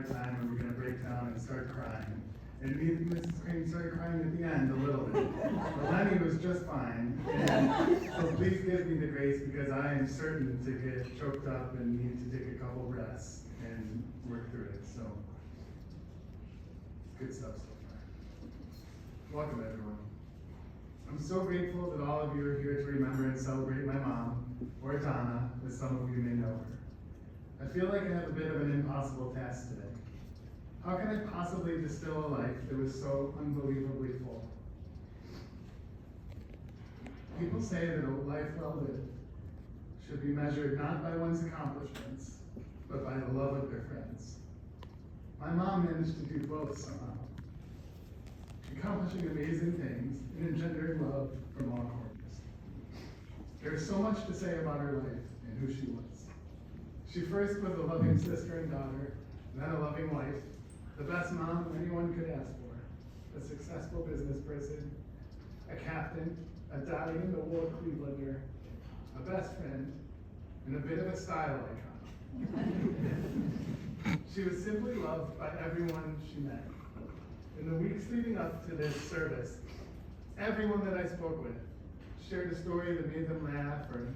hard time and we're going to break down and start crying. And me and Mrs. Crane started crying at the end a little bit. But Lenny was just fine. And so please give me the grace because I am certain to get choked up and need to take a couple breaths and work through it. So, good stuff so far. Welcome, everyone. I'm so grateful that all of you are here to remember and celebrate my mom, or Donna, as some of you may know her. I feel like I have a bit of an impossible task today. How can I possibly distill a life that was so unbelievably full? People say that a life well lived should be measured not by one's accomplishments, but by the love of their friends. My mom managed to do both somehow, accomplishing amazing things and engendering love from all corners. There is so much to say about her life and who she was. She first was a loving sister and daughter, then a loving wife, the best mom anyone could ask for, a successful business person, a captain, a dyed-in-the-wool Clevelander, a best friend, and a bit of a style icon. She was simply loved by everyone she met. In the weeks leading up to this service, everyone that I spoke with shared a story that made them laugh or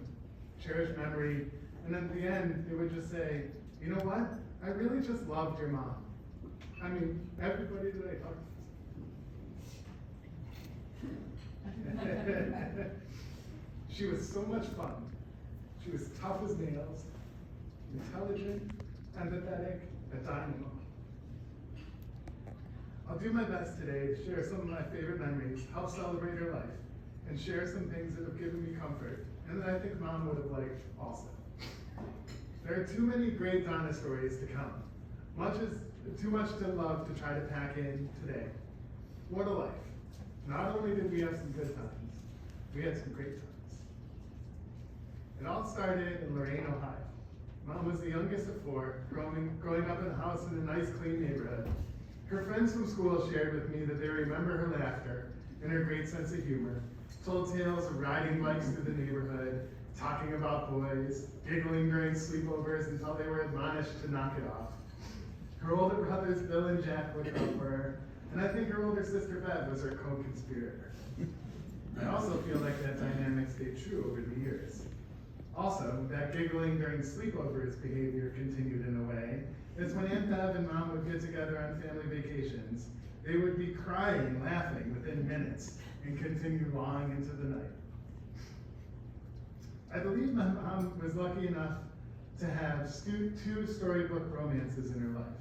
cherished memory, and at the end, they would just say, you know what? I really just loved your mom. I mean, everybody that I talked to. She was so much fun. She was tough as nails, intelligent, empathetic, a dynamo. I'll do my best today to share some of my favorite memories, help celebrate her life, and share some things that have given me comfort, and that I think Mom would have liked also. There are too many great Donna stories to count. Too much to love to try to pack in today. What a life. Not only did we have some good times, we had some great times. It all started in Lorain, Ohio. Mom was the youngest of four, growing up in a house in a nice, clean neighborhood. Her friends from school shared with me that they remember her laughter and her great sense of humor, told tales of riding bikes through the neighborhood, talking about boys, giggling during sleepovers until they were admonished to knock it off. Her older brothers, Bill and Jack, looked out for her, and I think her older sister, Bev, was her co-conspirator. I also feel like that dynamic stayed true over the years. Also, that giggling during sleepovers behavior continued in a way, as when Aunt Bev and Mom would get together on family vacations, they would be crying, laughing within minutes, and continue long into the night. I believe my mom was lucky enough to have two storybook romances in her life.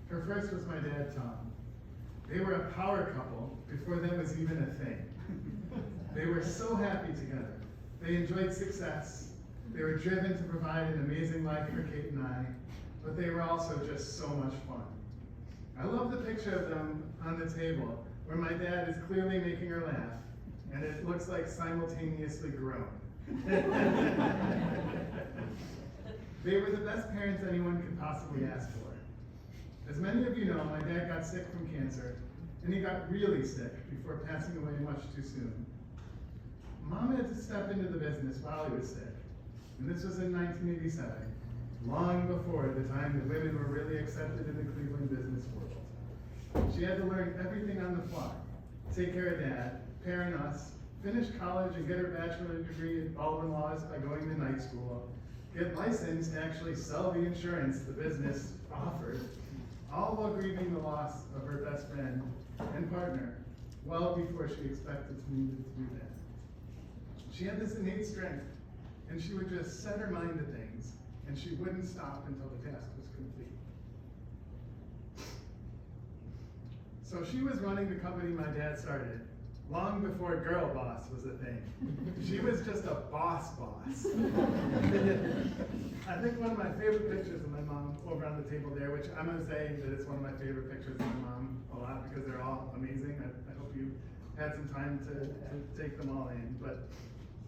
Her first was my dad, Tom. They were a power couple before that was even a thing. They were so happy together. They enjoyed success. They were driven to provide an amazing life for Kate and I, but they were also just so much fun. I love the picture of them on the table, where my dad is clearly making her laugh, and it looks like simultaneously groan. They were the best parents anyone could possibly ask for. As many of you know, my dad got sick from cancer, and he got really sick before passing away much too soon. Mom had to step into the business while he was sick, and this was in 1987, long before the time that women were really accepted in the Cleveland business world. She had to learn everything on the fly, take care of Dad, parent us, finish college and get her bachelor's degree in Baldwin Laws by going to night school, get licensed to actually sell the insurance the business offered, all while grieving the loss of her best friend and partner, well before she expected to need to do that. She had this innate strength, and she would just set her mind to things, and she wouldn't stop until the task was complete. So she was running the company my dad started, long before girl boss was a thing. She was just a boss. I think one of my favorite pictures of my mom over on the table there, which I'm going to say that it's one of my favorite pictures of my mom a lot because they're all amazing. I hope you had some time to take them all in. But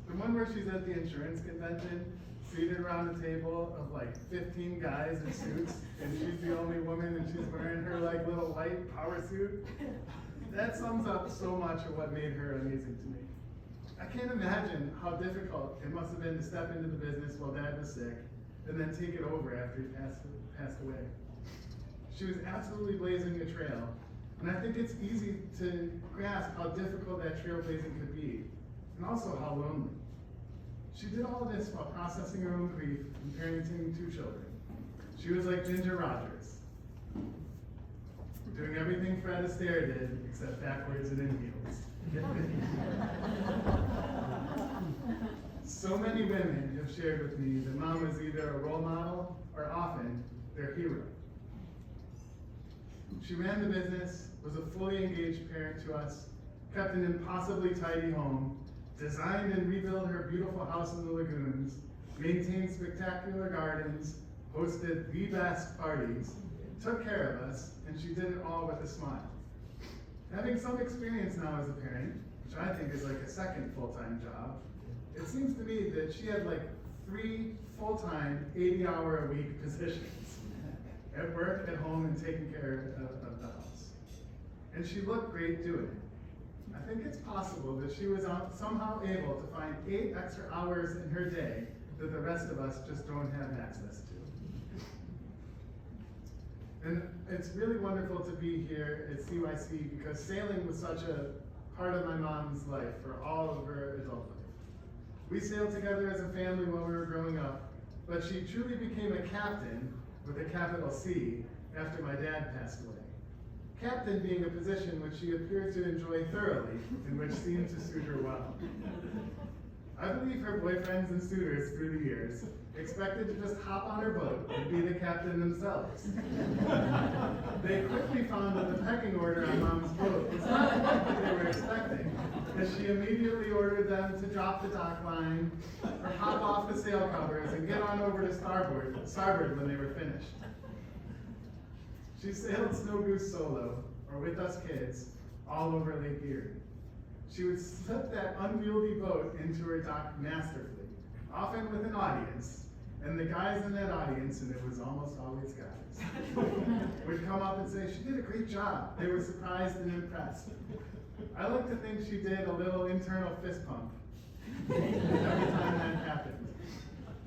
the one where she's at the insurance convention, seated around a table of like 15 guys in suits, and she's the only woman and she's wearing her like little white power suit. That sums up so much of what made her amazing to me. I can't imagine how difficult it must have been to step into the business while Dad was sick, and then take it over after he passed away. She was absolutely blazing a trail, and I think it's easy to grasp how difficult that trailblazing could be, and also how lonely. She did all this while processing her own grief and parenting 2 children. She was like Ginger Rogers, doing everything Fred Astaire did, except backwards and in heels. So many women have shared with me that mom was either a role model or often their hero. She ran the business, was a fully engaged parent to us, kept an impossibly tidy home, designed and rebuilt her beautiful house in the lagoons, maintained spectacular gardens, hosted the best parties, took care of us, and she did it all with a smile. Having some experience now as a parent, which I think is like a second full-time job, it seems to me that she had like 3 full-time, 80-hour-a-week positions at work, at home, and taking care of the house. And she looked great doing it. I think it's possible that she was somehow able to find 8 extra hours in her day that the rest of us just don't have access to. And it's really wonderful to be here at CYC because sailing was such a part of my mom's life for all of her adult life. We sailed together as a family when we were growing up, but she truly became a captain with a capital C after my dad passed away. Captain being a position which she appeared to enjoy thoroughly and which seemed to suit her well. I believe her boyfriends and suitors through the years expected to just hop on her boat and be the captain themselves. They quickly found that the pecking order on Mom's boat was not what they were expecting, as she immediately ordered them to drop the dock line or hop off the sail covers and get on over to starboard when they were finished. She sailed Snow Goose solo, or with us kids, all over Lake Erie. She would slip that unwieldy boat into her dock masterfully, often with an audience, and the guys in that audience, and it was almost always guys, would come up and say, "She did a great job." They were surprised and impressed. I like to think she did a little internal fist pump every time that happened.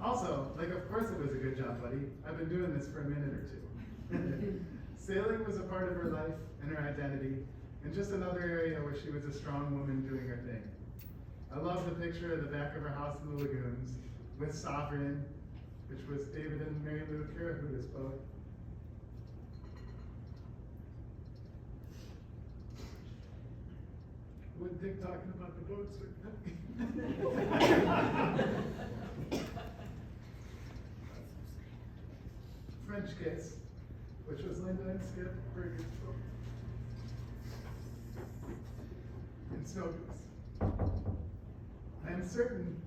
Also, like, of course it was a good job, buddy. I've been doing this for a minute or 2. Sailing was a part of her life and her identity, and just another area where she was a strong woman doing her thing. I love the picture of the back of her house in the lagoons with Sovereign, which was David and Mary Lou Carahuda's boat. I wouldn't think talking about the boats would French Kiss, which was Linda and Skip Bergen's boat. And Snow Goose. I am certain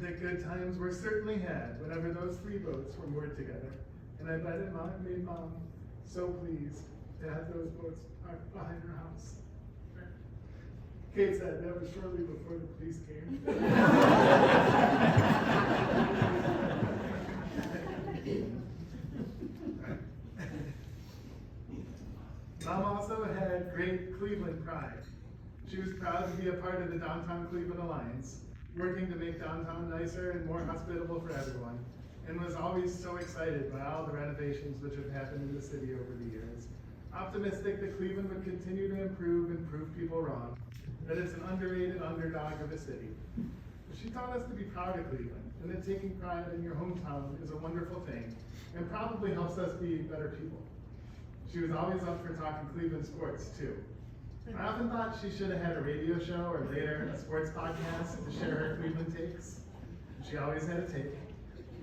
that good times were certainly had whenever those 3 boats were moored together. And I bet it made Mom so pleased to have those boats parked behind her house. Kate said that was shortly before the police came. Mom also had great Cleveland pride. She was proud to be a part of the Downtown Cleveland Alliance, working to make downtown nicer and more hospitable for everyone, and was always so excited by all the renovations which have happened in the city over the years. Optimistic that Cleveland would continue to improve and prove people wrong, that it's an underrated underdog of a city. But she taught us to be proud of Cleveland, and that taking pride in your hometown is a wonderful thing, and probably helps us be better people. She was always up for talking Cleveland sports, too. I often thought she should have had a radio show or later a sports podcast to share her Cleveland takes. She always had a take,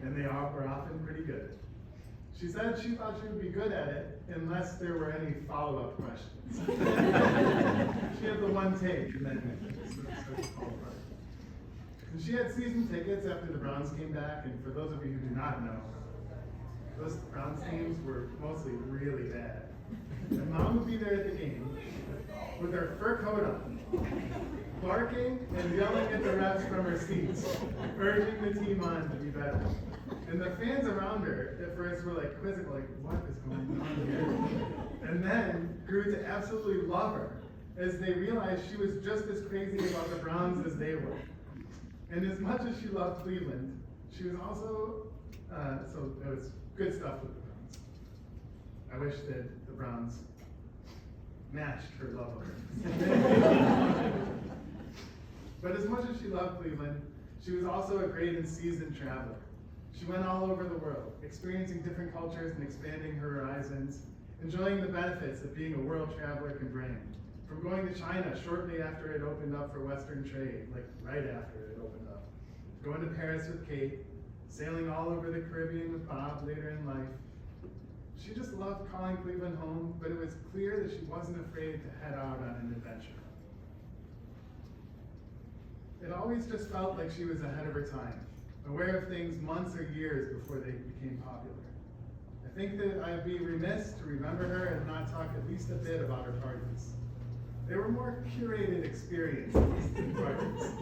and they all were often pretty good. She said she thought she would be good at it unless there were any follow-up questions. She had the one take, and then and she had season tickets after the Browns came back, and for those of you who do not know, those Browns teams were mostly really bad. And Mom would be there at the game with her fur coat on, barking and yelling at the refs from her seats, urging the team on to be better. And the fans around her at first were like quizzical, like, what is going on here? And then grew to absolutely love her as they realized she was just as crazy about the Browns as they were. And as much as she loved Cleveland, she was also, so it was good stuff with the Browns. I wish that the Browns matched her love of her. But as much as she loved Cleveland, she was also a great and seasoned traveler. She went all over the world, experiencing different cultures and expanding her horizons, enjoying the benefits that being a world traveler can bring. From going to China shortly after it opened up for Western trade, like right after it opened up, going to Paris with Kate, sailing all over the Caribbean with Bob later in life. She just loved calling Cleveland home, but it was clear that she wasn't afraid to head out on an adventure. It always just felt like she was ahead of her time, aware of things months or years before they became popular. I think that I'd be remiss to remember her and not talk at least a bit about her parties. They were more curated experiences than parties.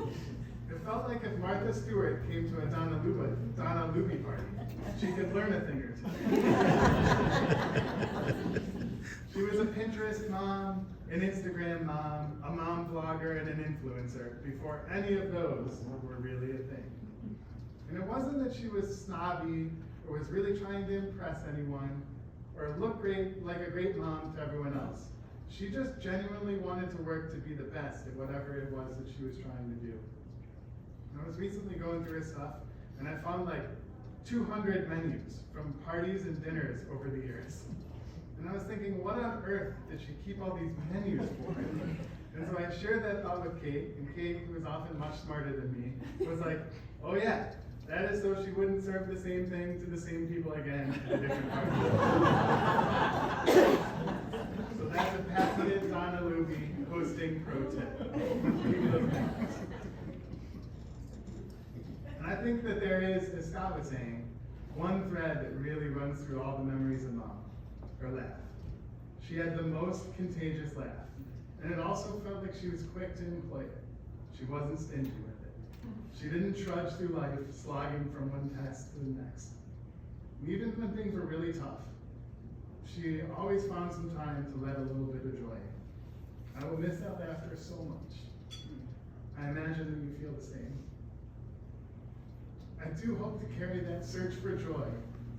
It felt like if Martha Stewart came to a Donna Luby party, she could learn a thing or two. She was a Pinterest mom, an Instagram mom, a mom blogger, and an influencer before any of those were really a thing. And it wasn't that she was snobby or was really trying to impress anyone or look great like a great mom to everyone else. She just genuinely wanted to work to be the best at whatever it was that she was trying to do. I was recently going through her stuff, and I found like 200 menus from parties and dinners over the years. And I was thinking, what on earth did she keep all these menus for? And so I shared that thought with Kate, and Kate, who is often much smarter than me, was like, oh yeah, that is so she wouldn't serve the same thing to the same people again at a different party. So that's a patented Donna Luby hosting pro tip. And I think that there is, as Scott was saying, one thread that really runs through all the memories of Mom, her laugh. She had the most contagious laugh, and it also felt like she was quick to employ it. She wasn't stingy with it. She didn't trudge through life slogging from one test to the next. And even when things were really tough, she always found some time to let a little bit of joy in. I will miss that laughter so much. I imagine that you feel the same. I do hope to carry that search for joy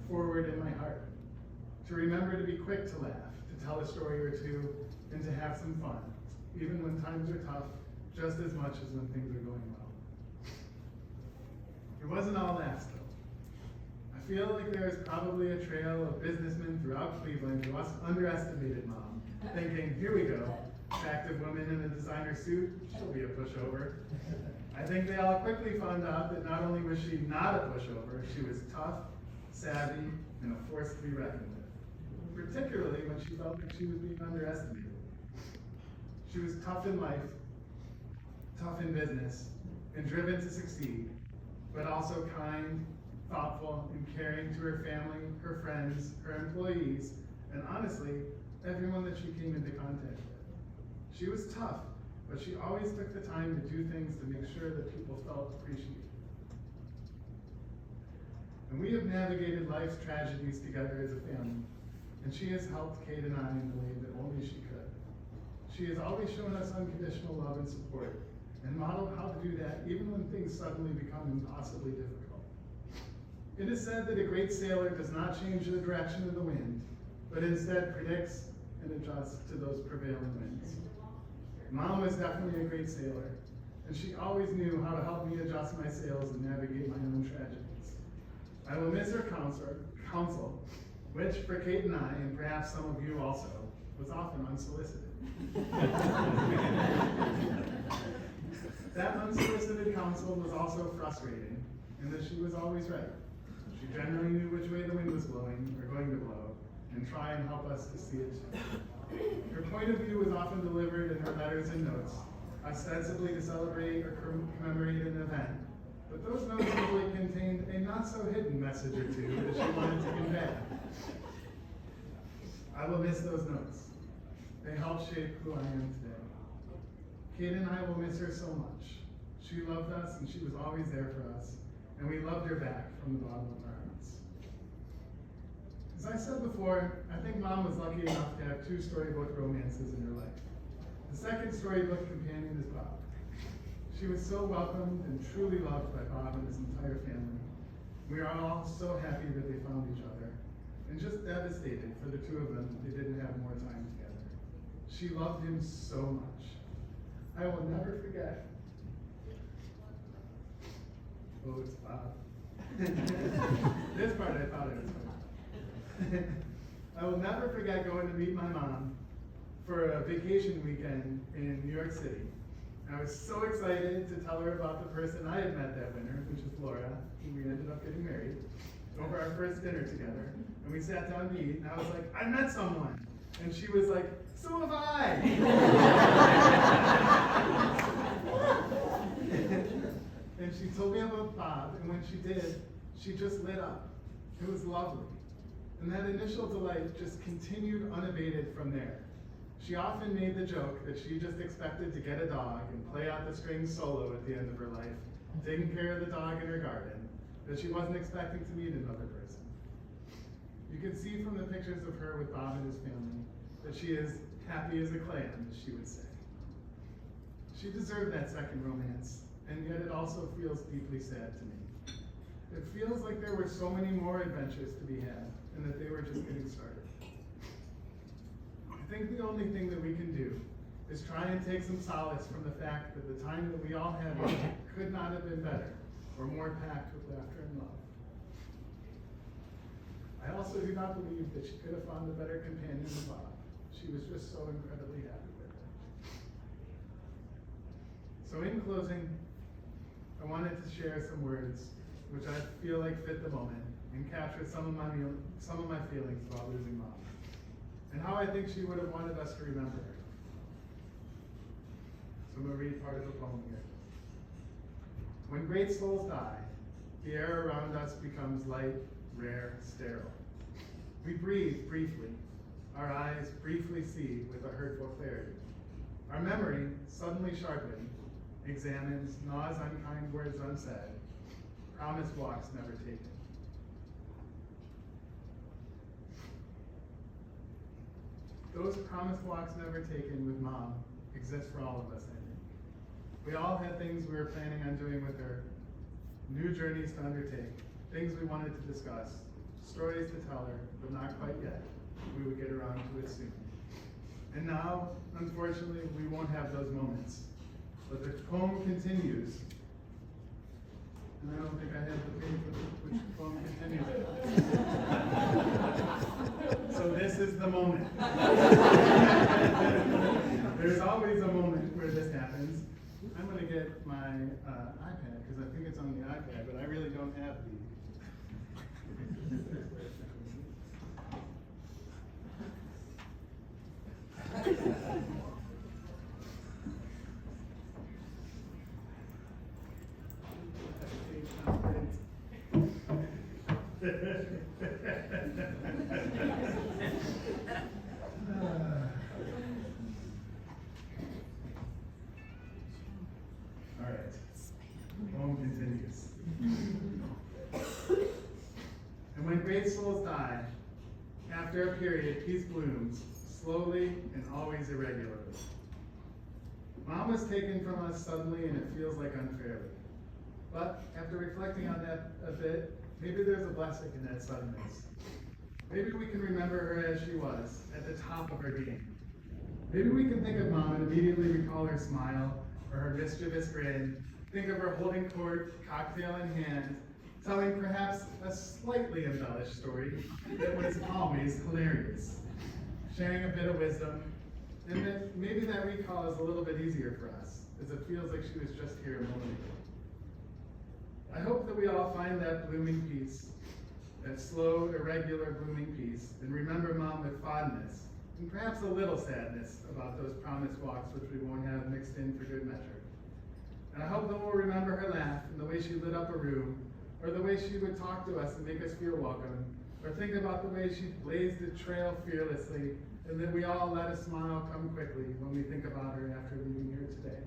forward in my heart, to remember to be quick to laugh, to tell a story or two, and to have some fun, even when times are tough, just as much as when things are going well. It wasn't all laughs, though. I feel like there is probably a trail of businessmen throughout Cleveland who underestimated Mom, thinking, here we go, attractive woman in a designer suit, she'll be a pushover. I think they all quickly found out that not only was she not a pushover, she was tough, savvy, and a force to be reckoned with, particularly when she felt like she was being underestimated. She was tough in life, tough in business, and driven to succeed, but also kind, thoughtful, and caring to her family, her friends, her employees, and honestly, everyone that she came into contact with. She was tough, but she always took the time to do things to make sure that people felt appreciated. And we have navigated life's tragedies together as a family, and she has helped Kate and I in the way that only she could. She has always shown us unconditional love and support, and modeled how to do that even when things suddenly become impossibly difficult. It is said that a great sailor does not change the direction of the wind, but instead predicts and adjusts to those prevailing winds. Mom was definitely a great sailor, and she always knew how to help me adjust my sails and navigate my own tragedies. I will miss her counsel, which for Kate and I, and perhaps some of you also, was often unsolicited. That unsolicited counsel was also frustrating, in that she was always right. She generally knew which way the wind was blowing, or going to blow, and try and help us to see it. Her point of view was often delivered in her letters and notes, ostensibly to celebrate or commemorate an event, but those notes usually contained a not-so-hidden message or two that she wanted to convey. I will miss those notes. They helped shape who I am today. Kate and I will miss her so much. She loved us and she was always there for us, and we loved her back from the bottom of our hearts. As I said before, I think Mom was lucky enough to have 2 storybook romances in her life. The second storybook companion is Bob. She was so welcomed and truly loved by Bob and his entire family. We are all so happy that they found each other, and just devastated for the two of them that they didn't have more time together. She loved him so much. I will never forget. Oh, it's Bob. This part I thought it was funny. I will never forget going to meet my mom for a vacation weekend in New York City. I was so excited to tell her about the person I had met that winter, which is Laura, who we ended up getting married, over our first dinner together. And we sat down to eat, and I was like, I met someone. And she was like, so have I. And she told me about Bob, and when she did, she just lit up. It was lovely. And that initial delight just continued unabated from there. She often made the joke that she just expected to get a dog and play out the strings solo at the end of her life, taking care of the dog in her garden, that she wasn't expecting to meet another person. You can see from the pictures of her with Bob and his family that she is happy as a clam, as she would say. She deserved that second romance, and yet it also feels deeply sad to me. It feels like there were so many more adventures to be had, and that they were just getting started. I think the only thing that we can do is try and take some solace from the fact that the time that we all had could not have been better or more packed with laughter and love. I also do not believe that she could have found a better companion than Bob. She was just so incredibly happy with him. So in closing, I wanted to share some words which I feel like fit the moment and capture some of my feelings about losing Mom, and how I think she would have wanted us to remember her. So I'm going to read part of the poem here. When great souls die, the air around us becomes light, rare, sterile. We breathe briefly. Our eyes briefly see with a hurtful clarity. Our memory, suddenly sharpened, examines, gnaws unkind words unsaid, promised walks never taken. Those promised walks never taken with Mom exist for all of us, I think. We all had things we were planning on doing with her, new journeys to undertake, things we wanted to discuss, stories to tell her, but not quite yet. We would get around to it soon. And now, unfortunately, we won't have those moments. But the poem continues. And I don't think I have the page with which poem continues. So this is the moment. There's always a moment where this happens. I'm going to get my iPad, because I think it's on the iPad, but I really don't have the... All right. Poem continues. And when great souls die, after a period, peace blooms, slowly and always irregularly. Mom was taken from us suddenly, and it feels like unfairly. But after reflecting on that a bit, maybe there's a blessing in that suddenness. Maybe we can remember her as she was, at the top of her game. Maybe we can think of Mom and immediately recall her smile, or her mischievous grin, think of her holding court, cocktail in hand, telling perhaps a slightly embellished story that was always hilarious, sharing a bit of wisdom, and that maybe that recall is a little bit easier for us, as it feels like she was just here a moment ago. I hope that we all find that blooming peace, that slow, irregular blooming peace, and remember Mom with fondness, and perhaps a little sadness about those promised walks which we won't have mixed in for good measure. And I hope that we'll remember her laugh and the way she lit up a room, or the way she would talk to us and make us feel welcome, or think about the way she blazed a trail fearlessly, and that we all let a smile come quickly when we think about her after leaving here today.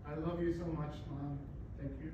I love you so much, Mom. Thank you.